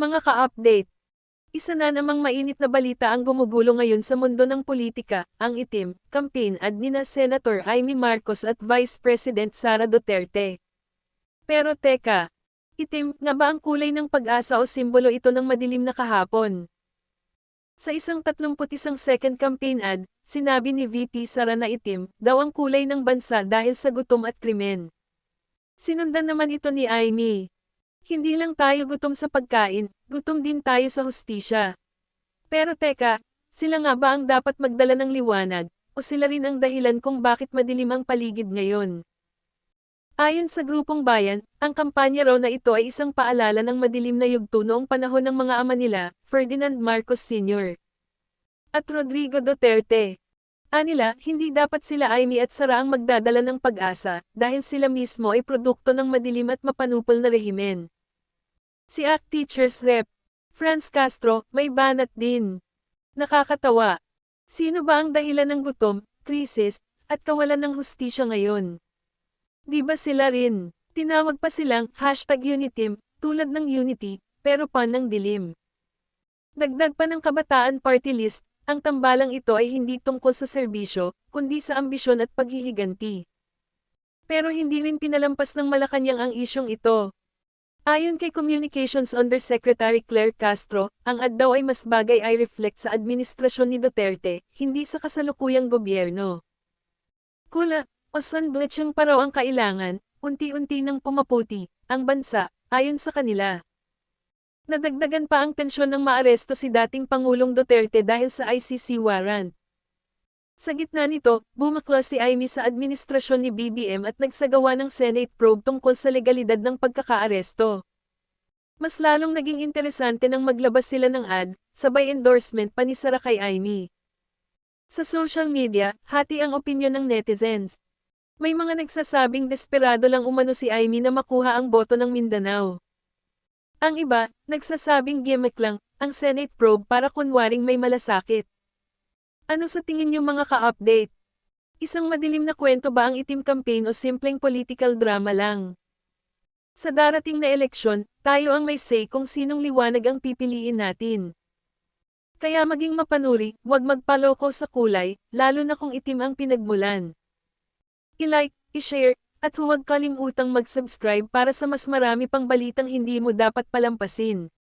Mga ka-update, isa na namang mainit na balita ang gumugulo ngayon sa mundo ng politika, ang itim, campaign ad nina Senator Amy Marcos at Vice President Sara Duterte. Pero teka, itim nga ba ang kulay ng pag-asa o simbolo ito ng madilim na kahapon? Sa isang 31 second campaign ad, sinabi ni VP Sara na itim daw ang kulay ng bansa dahil sa gutom at krimen. Sinundan naman ito ni Amy. Hindi lang tayo gutom sa pagkain, gutom din tayo sa hustisya. Pero teka, sila nga ba ang dapat magdala ng liwanag, o sila rin ang dahilan kung bakit madilim ang paligid ngayon? Ayon sa grupong bayan, ang kampanya raw na ito ay isang paalala ng madilim na yugto noong panahon ng mga ama nila, Ferdinand Marcos Sr. at Rodrigo Duterte. Anila, hindi dapat sila Amy at Sara ang magdadala ng pag-asa, dahil sila mismo ay produkto ng madilim at mapanupol na rehimen. Si ACT Teachers Rep. Franz Castro, may banat din. Nakakatawa. Sino ba ang dahilan ng gutom, krisis, at kawalan ng hustisya ngayon? Di ba sila rin? Tinawag pa silang #Unitim, tulad ng Unity, pero pa ng dilim. Dagdag pa ng Kabataan Party List, ang tambalang ito ay hindi tungkol sa serbisyo, kundi sa ambisyon at paghihiganti. Pero hindi rin pinalampas ng Malacanang ang isyong ito. Ayon kay Communications Undersecretary Claire Castro, ang ad daw ay mas bagay ay reflect sa administrasyon ni Duterte, hindi sa kasalukuyang gobyerno. Kula, o sandwichang pa raw ang kailangan, unti-unti nang pumaputi, ang bansa, ayon sa kanila. Nadagdagan pa ang tensyon ng maaresto si dating Pangulong Duterte dahil sa ICC warrant. Sa gitna nito, bumaklas si Amy sa administrasyon ni BBM at nagsagawa ng Senate probe tungkol sa legalidad ng pagkakaaresto. Mas lalong naging interesante nang maglabas sila ng ad, sabay endorsement pa ni Sara kay Amy. Sa social media, hati ang opinyon ng netizens. May mga nagsasabing desperado lang umano si Amy na makuha ang boto ng Mindanao. Ang iba, nagsasabing gimmick lang, ang Senate probe para kunwaring may malasakit. Ano sa tingin niyo mga ka-update? Isang madilim na kwento ba ang itim campaign o simpleng political drama lang? Sa darating na eleksyon, tayo ang may say kung sinong liwanag ang pipiliin natin. Kaya maging mapanuri, huwag magpaloko sa kulay, lalo na kung itim ang pinagmulan. I-like, i-share, at huwag kalimutang mag-subscribe para sa mas marami pang balitang hindi mo dapat palampasin.